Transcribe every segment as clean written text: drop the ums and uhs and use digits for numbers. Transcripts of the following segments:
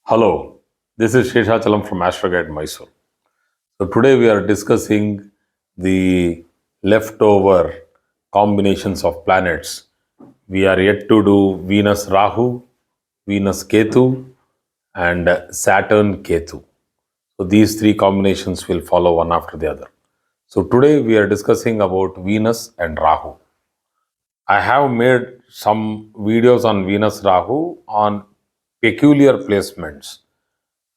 Hello, this is Sheshachalam from Astroguide Mysore. So today we are discussing the leftover combinations of planets. We are yet to do Venus Rahu, Venus Ketu, and Saturn Ketu. So these three combinations will follow one after the other. So today we are discussing about Venus and Rahu. I have made some videos on Venus Rahu on peculiar placements.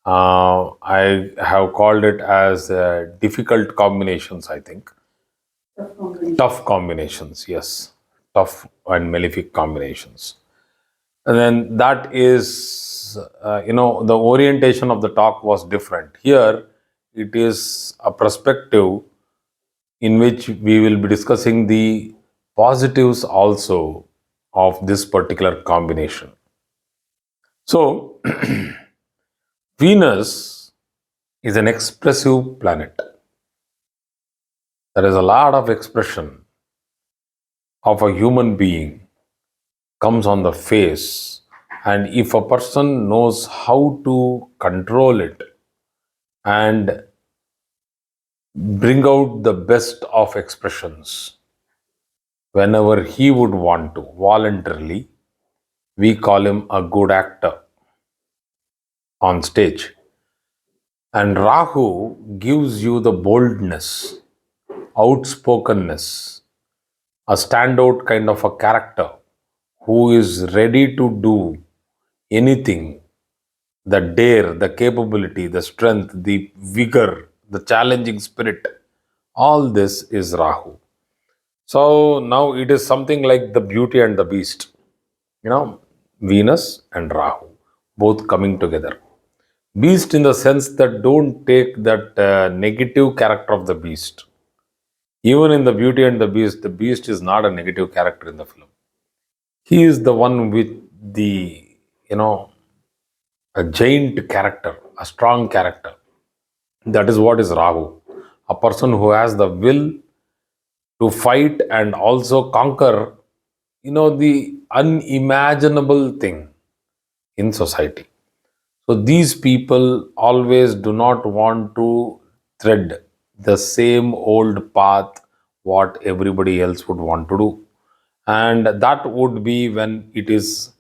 I have called it as difficult combinations, I think. Tough combinations, yes. Tough and malefic combinations. And then that is, the orientation of the talk was different. Here, it is a perspective in which we will be discussing the positives also of this particular combination. So, Venus is an expressive planet. There is a lot of expression of a human being comes on the face, and if a person knows how to control it and bring out the best of expressions whenever he would want to voluntarily, we call him a good actor on stage. And Rahu gives you the boldness, outspokenness, a standout kind of a character who is ready to do anything, the dare, the capability, the strength, the vigor, the challenging spirit, all this is Rahu. So now it is something like the beauty and the beast, Venus and Rahu, both coming together. Beast in the sense that don't take that negative character of the beast. Even in the Beauty and the beast is not a negative character in the film. He is the one with the, a giant character, a strong character. That is what is Rahu. A person who has the will to fight and also conquer, the unimaginable thing in society. So these people always do not want to thread the same old path what everybody else would want to do. And that would be when it is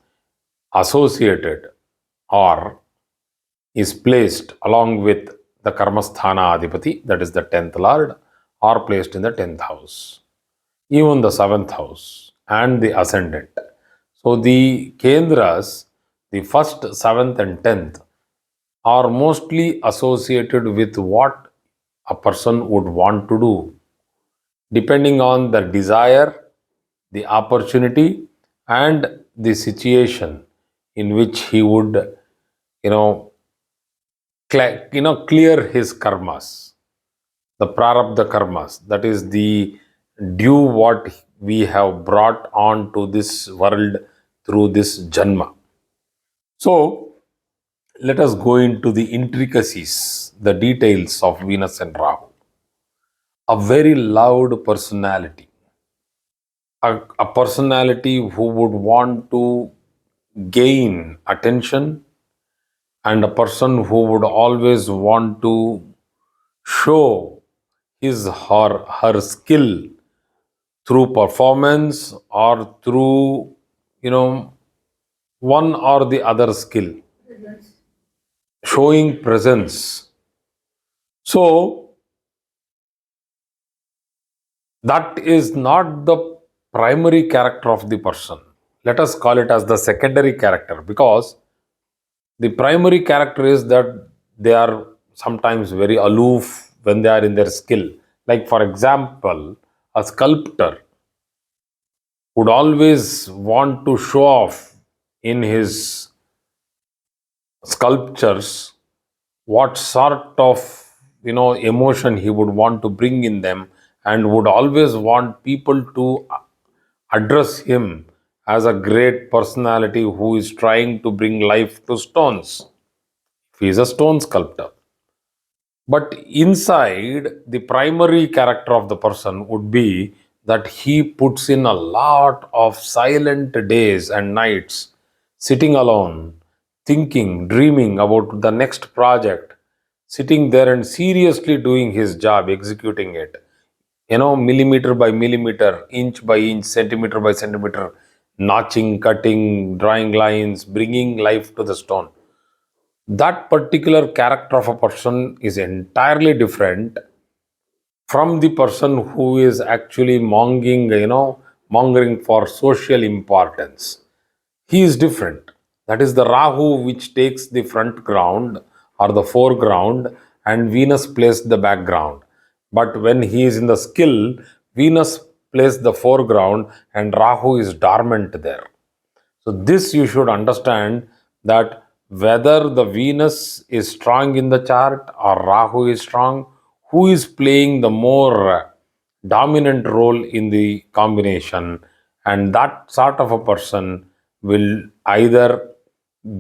associated or is placed along with the Karmasthana Adhipati, that is the 10th Lord, or placed in the 10th house, even the 7th house, and the ascendant. So the Kendras, the 1st, 7th, and 10th, are mostly associated with what a person would want to do, depending on the desire, the opportunity, and the situation in which he would, you know, clear his karmas, the prarabdha karmas, that is the due what we have brought on to this world through this janma. So let us go into the intricacies, the details of Venus and Rahu. A very loud personality, a personality who would want to gain attention, and a person who would always want to show his or her skill through performance or through, one or the other skill, showing presence. So that is not the primary character of the person. Let us call it as the secondary character, because the primary character is that they are sometimes very aloof when they are in their skill. Like, for example, a sculptor would always want to show off in his sculptures what sort of emotion he would want to bring in them, and would always want people to address him as a great personality who is trying to bring life to stones. He is a stone sculptor. But inside, the primary character of the person would be that he puts in a lot of silent days and nights sitting alone, thinking, dreaming about the next project, sitting there and seriously doing his job, executing it, millimeter by millimeter, inch by inch, centimeter by centimeter, notching, cutting, drawing lines, bringing life to the stone. That particular character of a person is entirely different from the person who is actually mongering for social importance. He is different. That is the Rahu which takes the front ground or the foreground, and Venus plays the background. But when he is in the skill, Venus plays the foreground and Rahu is dormant there. So, this you should understand, that whether the Venus is strong in the chart or Rahu is strong, who is playing the more dominant role in the combination, and that sort of a person will either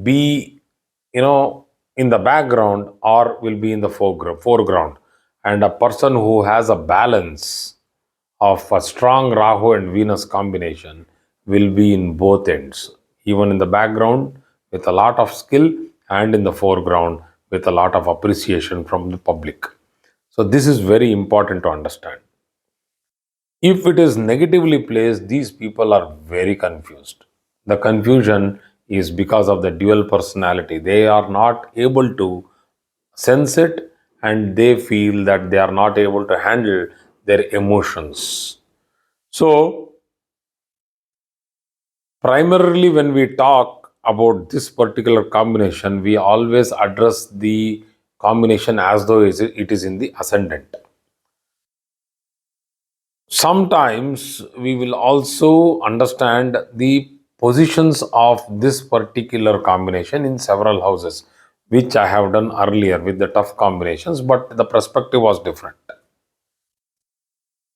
be, in the background or will be in the foreground. And a person who has a balance of a strong Rahu and Venus combination will be in both ends, even in the background with a lot of skill and in the foreground with a lot of appreciation from the public. So, this is very important to understand. If it is negatively placed, these people are very confused. The confusion is because of the dual personality. They are not able to sense it, and they feel that they are not able to handle their emotions. So, primarily, when we talk about this particular combination, we always address the combination as though it is in the ascendant. Sometimes we will also understand the positions of this particular combination in several houses, which I have done earlier with the tough combinations, but the perspective was different.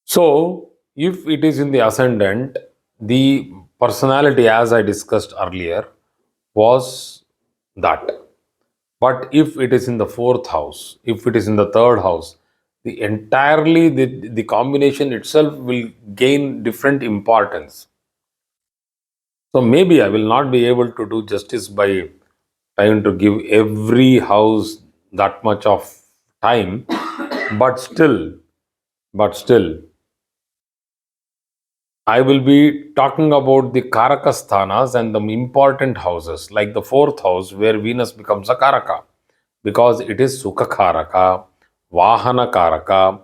So, if it is in the ascendant, the personality, as I discussed earlier, was that. But if it is in the fourth house, if it is in the third house, the combination itself will gain different importance. So maybe I will not be able to do justice by trying to give every house that much of time, but still, I will be talking about the Karaka sthanas and the important houses, like the fourth house where Venus becomes a Karaka, because it is Sukha Karaka, Vahana Karaka,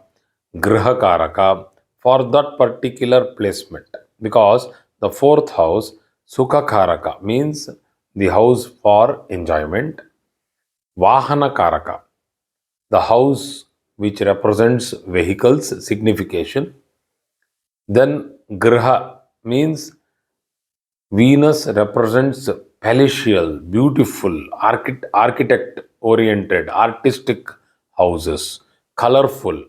Griha Karaka for that particular placement. Because the fourth house, Sukha Karaka, means the house for enjoyment, Vahana Karaka, the house which represents vehicles, signification. Then Griha means Venus represents palatial, beautiful, architect oriented, artistic houses, colorful,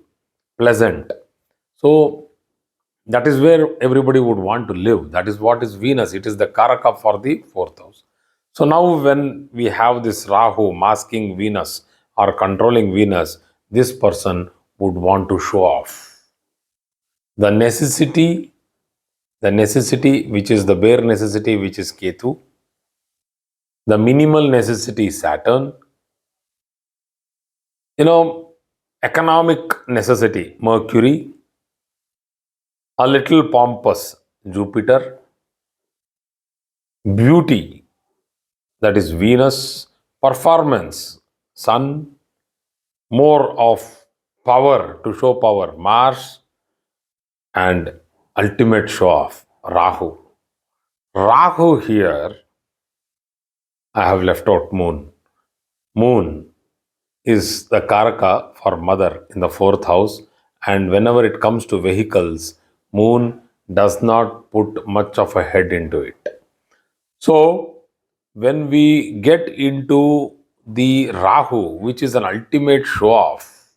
pleasant. So that is where everybody would want to live. That is what is Venus. It is the Karaka for the fourth house. So now, when we have this Rahu masking Venus or controlling Venus, this person would want to show off. The necessity which is the bare necessity, which is Ketu, the minimal necessity, Saturn, economic necessity, Mercury, a little pompous, Jupiter, beauty, that is Venus, performance, Sun, more of power, to show power, Mars, and ultimate show off, Rahu. Rahu here, I have left out Moon. Moon is the Karaka for mother in the fourth house, and whenever it comes to vehicles, Moon does not put much of a head into it. So, when we get into the Rahu, which is an ultimate show off,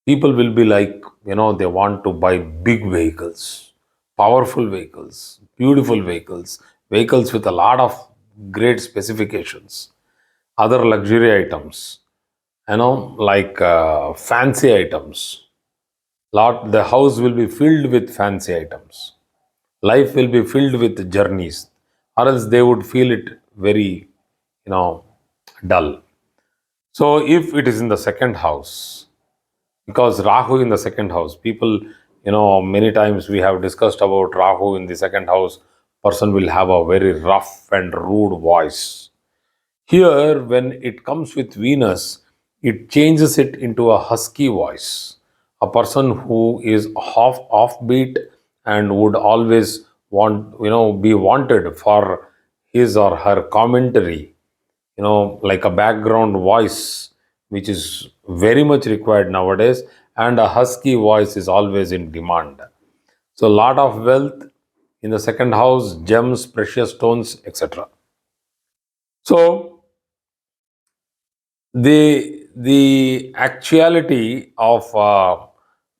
people will be like, they want to buy big vehicles, powerful vehicles, beautiful vehicles, vehicles with a lot of great specifications, other luxury items, like fancy items. The house will be filled with fancy items. Life will be filled with journeys, or else they would feel it very, dull. So if it is in the second house, because Rahu in the second house, people, many times we have discussed about Rahu in the second house, person will have a very rough and rude voice. Here, when it comes with Venus, it changes it into a husky voice. A person who is half offbeat and would always be wanted for his or her commentary, like a background voice, which is very much required nowadays, and a husky voice is always in demand. So, a lot of wealth in the second house, gems, precious stones, etc. So, the actuality of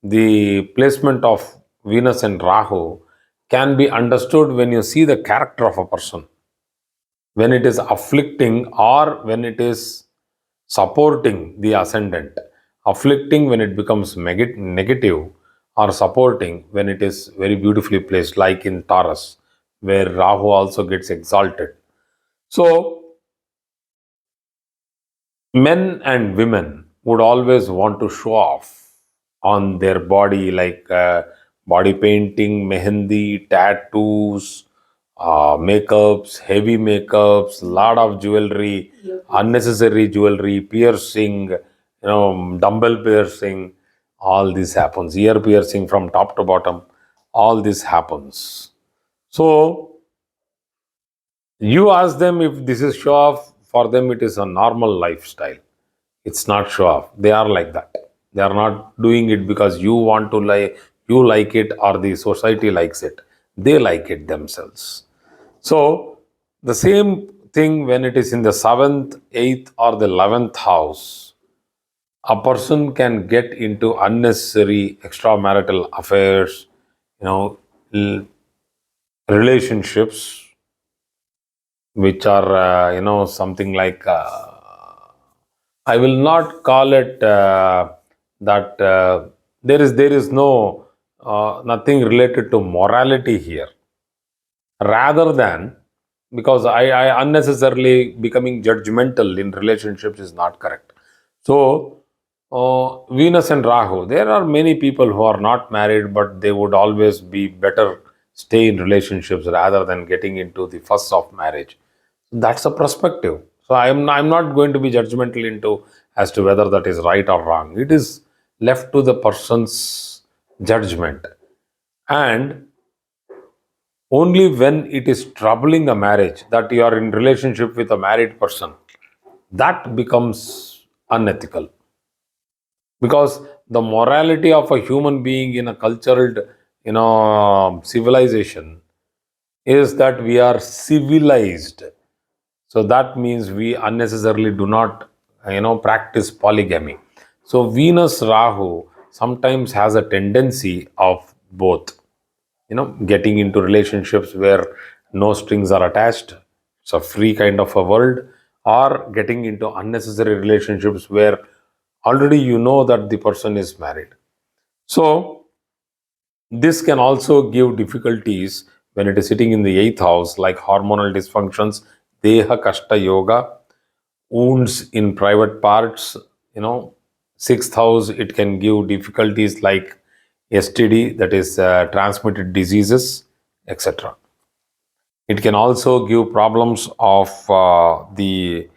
the placement of Venus and Rahu can be understood when you see the character of a person, when it is afflicting or when it is supporting the ascendant. Afflicting when it becomes negative, or supporting when it is very beautifully placed, like in Taurus, where Rahu also gets exalted. So, men and women would always want to show off on their body, like body painting, mehendi, tattoos, makeups, heavy makeups, lot of jewelry, unnecessary jewelry, piercing, dumbbell piercing. All this happens. Ear piercing from top to bottom. All this happens. So you ask them if this is show off. For them, it is a normal lifestyle. It's not show off. They are like that. They are not doing it because you want to you like it or the society likes it. They like it themselves. So the same thing when it is in the seventh, eighth, or the 11th house, a person can get into unnecessary extramarital affairs, you know, relationships which are something like I will not call it that there is no nothing related to morality here, rather than, because I unnecessarily becoming judgmental in relationships is not correct. So Venus and Rahu, there are many people who are not married, but they would always be better stay in relationships rather than getting into the fuss of marriage. That's a perspective. So I'm not going to be judgmental into as to whether that is right or wrong. It is left to the person's judgment. And only when it is troubling a marriage, that you are in relationship with a married person, that becomes unethical, because the morality of a human being in a cultural civilization is that we are civilized. So that means we unnecessarily do not practice polygamy. So Venus Rahu sometimes has a tendency of both, getting into relationships where no strings are attached, it's a free kind of a world, or getting into unnecessary relationships where already you know that the person is married. So this can also give difficulties when it is sitting in the eighth house, like hormonal dysfunctions, deha kashta yoga, wounds in private parts, sixth house, it can give difficulties like STD, that is transmitted diseases, etc. It can also give problems of the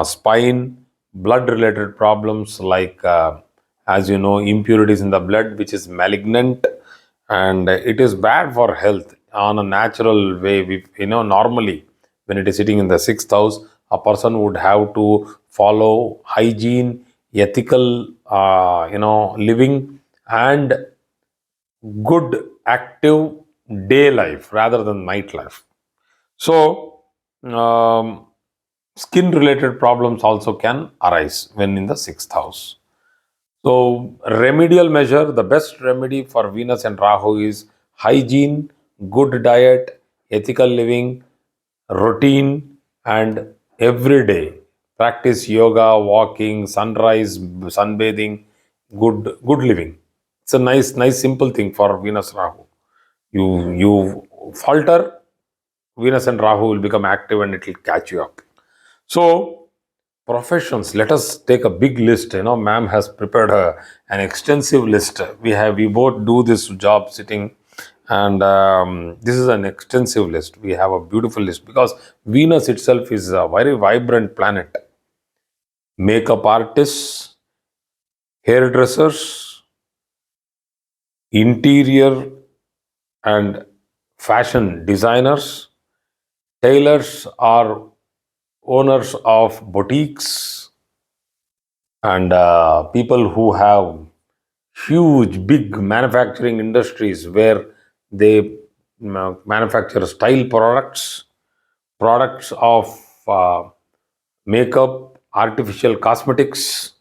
spine, blood related problems like, as you know, impurities in the blood, which is malignant, and it is bad for health on a natural way. Normally, when it is sitting in the sixth house, a person would have to follow hygiene, ethical, living, and good active day life rather than night life. So, skin related problems also can arise when in the sixth house. So, remedial measure, the best remedy for Venus and Rahu is hygiene, good diet, ethical living, routine, and everyday practice yoga, walking, sunrise, sunbathing, good living. It's a nice simple thing for Venus Rahu. You falter, Venus and Rahu will become active and it will catch you up. So Professions. Let us take a big list. Ma'am has prepared an extensive list. We both do this job sitting, and this is an extensive list. We have a beautiful list because Venus itself is a very vibrant planet. Makeup artists, hairdressers, interior and fashion designers, tailors are owners of boutiques, and people who have huge, big manufacturing industries where they manufacture style products, products of makeup, artificial cosmetics,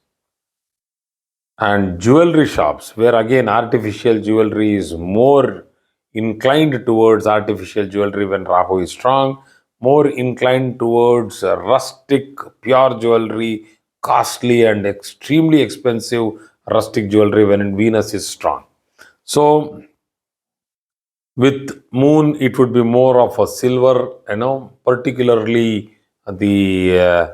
and jewelry shops, where again artificial jewelry is more inclined towards artificial jewelry when Rahu is strong, more inclined towards rustic, pure jewelry, costly and extremely expensive rustic jewelry when Venus is strong. So with moon, it would be more of a silver, particularly the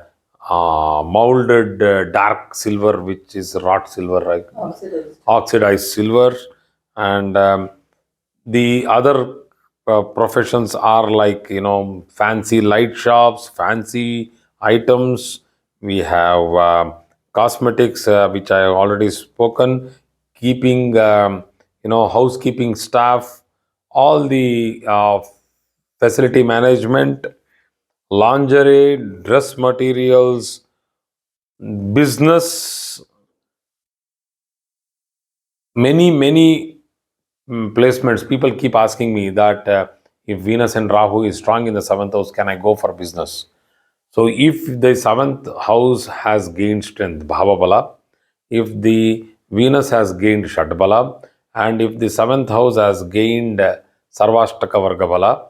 molded dark silver, which is wrought silver, right? Oxidized silver. And the other professions are like, fancy light shops, fancy items. We have cosmetics, which I have already spoken, keeping, housekeeping staff, all the facility management, lingerie, dress materials, business, many placements. People keep asking me that if Venus and Rahu is strong in the seventh house, can I go for business? So if the seventh house has gained strength, Bhava Bala, if the Venus has gained Shatbala, and if the seventh house has gained Sarvashtaka Varga Bala,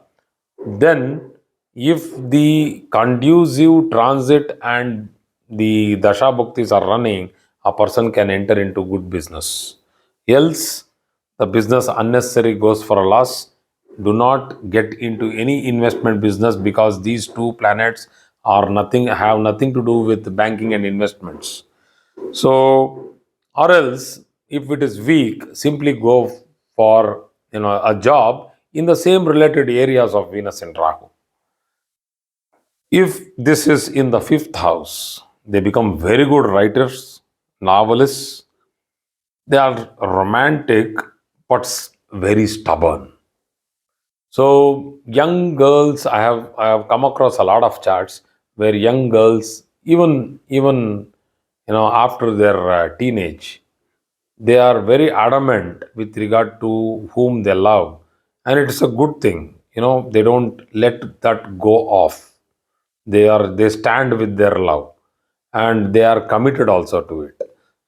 then if the conducive transit and the Dasha Bhaktis are running, a person can enter into good business. Else, the business unnecessary goes for a loss. Do not get into any investment business because these two planets have nothing to do with banking and investments. So, or else, if it is weak, simply go for a job in the same related areas of Venus and Rahu. If this is in the fifth house, they become very good writers, novelists. They are romantic, but very stubborn. So young girls, I have come across a lot of charts where young girls, even after their teenage, they are very adamant with regard to whom they love, and it's a good thing. They don't let that go off. They stand with their love, and they are committed also to it.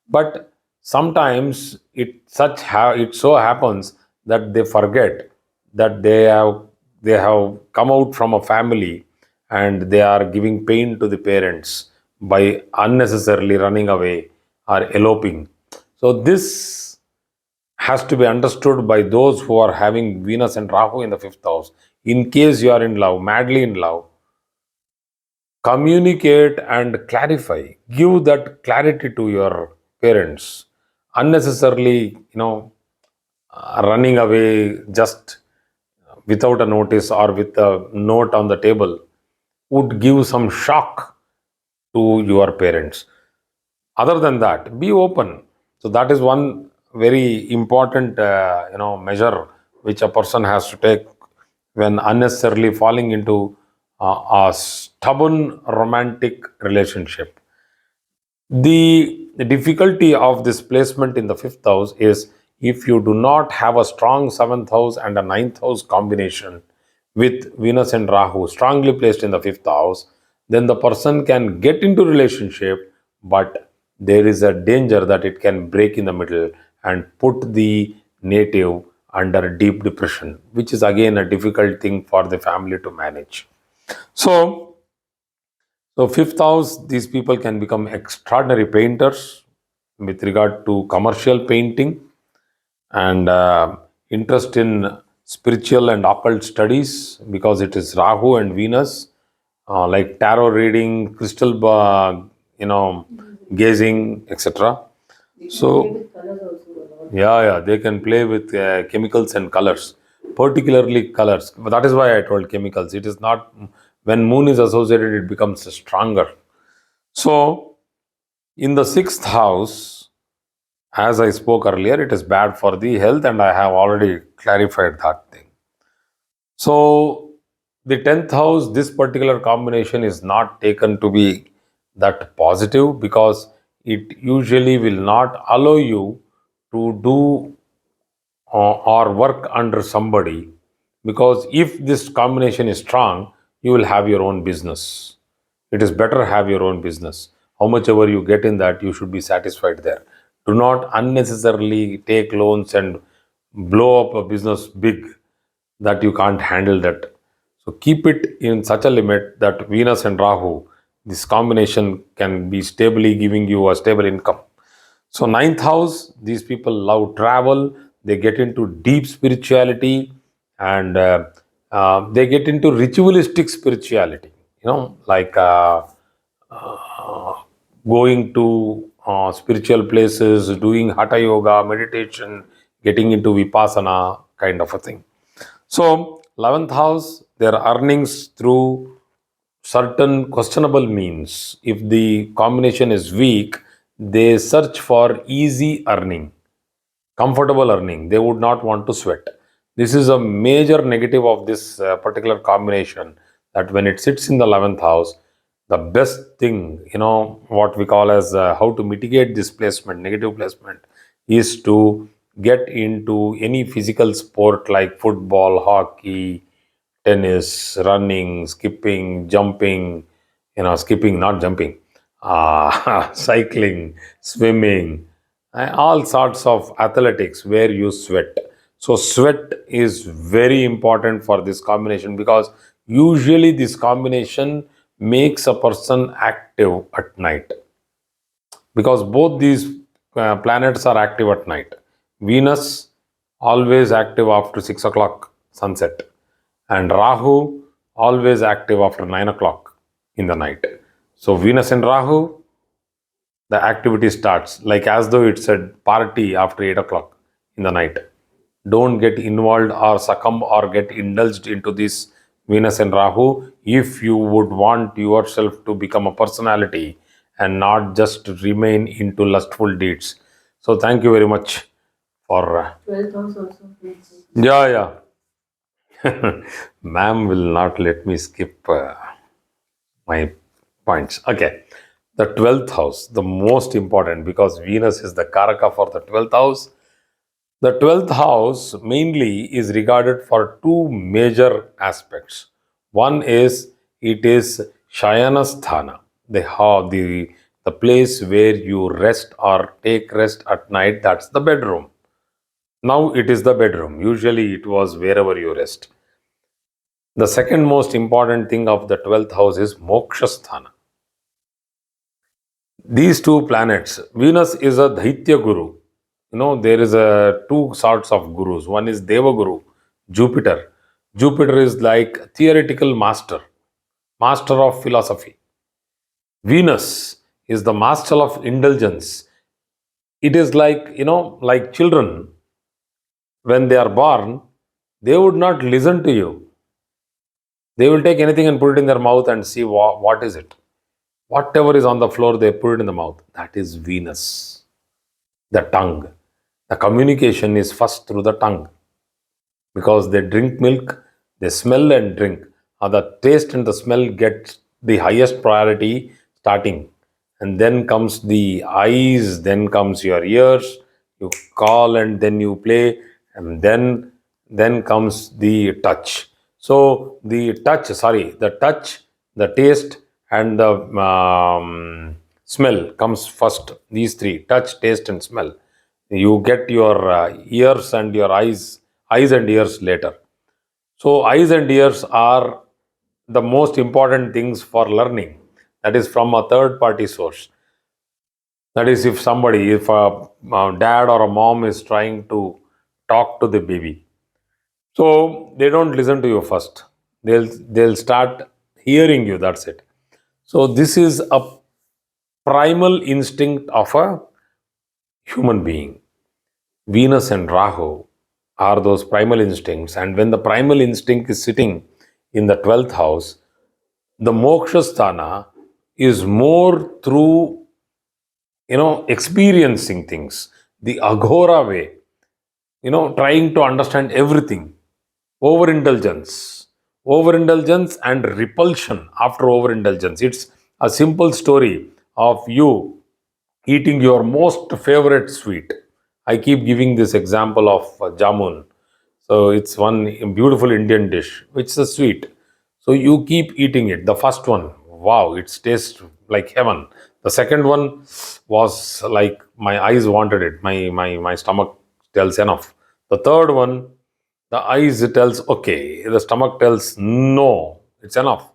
But sometimes it so happens that they forget that they have come out from a family, and they are giving pain to the parents by unnecessarily running away or eloping. So this has to be understood by those who are having Venus and Rahu in the fifth house. In case you are in love, madly in love, communicate and clarify. Give that clarity to your parents. Unnecessarily, running away just without a notice or with a note on the table would give some shock to your parents. Other than that, be open. So that is one very important measure which a person has to take when unnecessarily falling into a stubborn romantic relationship. The difficulty of this placement in the fifth house is if you do not have a strong seventh house and a ninth house combination with Venus and Rahu strongly placed in the fifth house, then the person can get into relationship, but there is a danger that it can break in the middle and put the native under deep depression, which is again a difficult thing for the family to manage. So fifth house, these people can become extraordinary painters with regard to commercial painting, and interest in spiritual and occult studies because it is Rahu and Venus, like tarot reading, gazing, etc. So, yeah, they can play with chemicals and colors, particularly colors. But that is why I told chemicals. It is not, when moon is associated, it becomes stronger. So, in the sixth house, as I spoke earlier, it is bad for the health, and I have already clarified that thing. So, the 10th house, this particular combination is not taken to be that positive, because it usually will not allow you to do or work under somebody, because if this combination is strong, you will have your own business. It is better have your own business. How much ever you get in that, you should be satisfied there. Do not unnecessarily take loans and blow up a business big that you can't handle that. So keep it in such a limit that Venus and Rahu, this combination can be stably giving you a stable income. So ninth house, these people love travel. They get into deep spirituality, and they get into ritualistic spirituality. Like going to spiritual places, doing hatha yoga, meditation, getting into vipassana kind of a thing. So 11th house, their earnings through certain questionable means. If the combination is weak, they search for easy earning, comfortable earning. They would not want to sweat. This is a major negative of this particular combination, that when it sits in the 11th house, the best thing, what we call as how to mitigate this placement, negative placement, is to get into any physical sport like football, hockey, tennis, running, skipping, jumping, skipping, not jumping, cycling, swimming, all sorts of athletics where you sweat. So, sweat is very important for this combination, because usually this combination makes a person active at night, because both these planets are active at night. Venus always active after 6 o'clock sunset, and Rahu always active after 9 o'clock in the night. So, Venus and Rahu, the activity starts like as though it's a party after 8 o'clock in the night. Don't get involved or succumb or get indulged into this Venus and Rahu if you would want yourself to become a personality and not just remain into lustful deeds. So, thank you very much for. 12th house also. Yeah, yeah. Ma'am will not let me skip my points. Okay. The 12th house, the most important, because Venus is the Karaka for the 12th house. The 12th house mainly is regarded for two major aspects. One is, it is Shayana Sthana, the place where you rest or take rest at night. That's the bedroom. Now it is the bedroom. Usually it was wherever you rest. The second most important thing of the 12th house is Moksha Sthana. These two planets, Venus is a Daitya Guru. There is a two sorts of gurus. One is Deva Guru, Jupiter. Jupiter is like theoretical master, master of philosophy. Venus is the master of indulgence. It is like, like children, when they are born, they would not listen to you. They will take anything and put it in their mouth and see what is it. Whatever is on the floor, they put it in the mouth. That is Venus, the tongue. The communication is first through the tongue, because they drink milk, they smell and drink. The taste and the smell get the highest priority starting. And then comes the eyes, then comes your ears, you call and then you play, and then comes the touch. So the touch, the taste, and the smell comes first. These three: touch, taste, and smell. You get your ears and your eyes and ears later. So eyes and ears are the most important things for learning. That is from a third party source. That is, if a dad or a mom is trying to talk to the baby, so they don't listen to you first. They'll start hearing you. That's it. So this is a primal instinct of a human being. Venus and Rahu are those primal instincts. And when the primal instinct is sitting in the 12th house, the moksha sthana is more through, experiencing things, the agora way, trying to understand everything. Overindulgence. Overindulgence and repulsion after overindulgence. It's a simple story of you eating your most favorite sweet. I keep giving this example of jamun. So it's one beautiful Indian dish, which is a sweet. So you keep eating it. The first one, wow, it tastes like heaven. The second one was like my eyes wanted it. My stomach tells enough. The third one, the eyes tells okay. The stomach tells no, it's enough.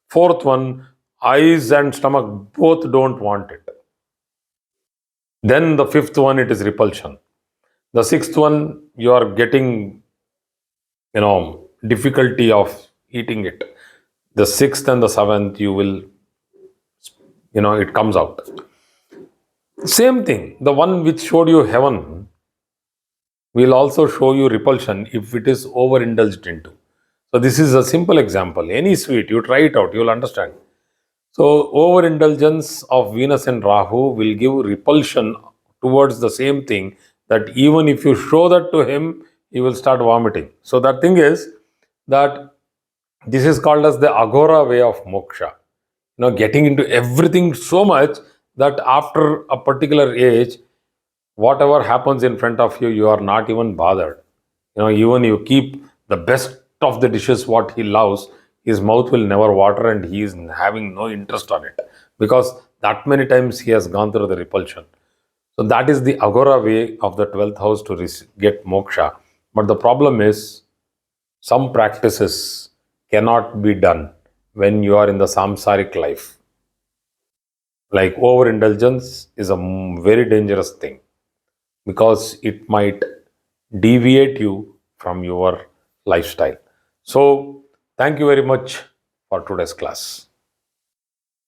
Fourth one, eyes and stomach both don't want it. Then the fifth one, it is repulsion. The sixth one, you are getting, difficulty of eating it. The sixth and the seventh, you will, it comes out. Same thing. The one which showed you heaven will also show you repulsion if it is overindulged into. So this is a simple example. Any sweet, you try it out, you will understand. So overindulgence of Venus and Rahu will give repulsion towards the same thing, that even if you show that to him, he will start vomiting. So that thing is that this is called as the agora way of moksha. Getting into everything so much that after a particular age, whatever happens in front of you, you are not even bothered. Even you keep the best of the dishes what he loves, his mouth will never water and he is having no interest on it, because that many times he has gone through the repulsion. So that is the agora way of the 12th house to get moksha. But the problem is, some practices cannot be done when you are in the samsaric life. Like overindulgence is a very dangerous thing, because it might deviate you from your lifestyle. So, thank you very much for today's class.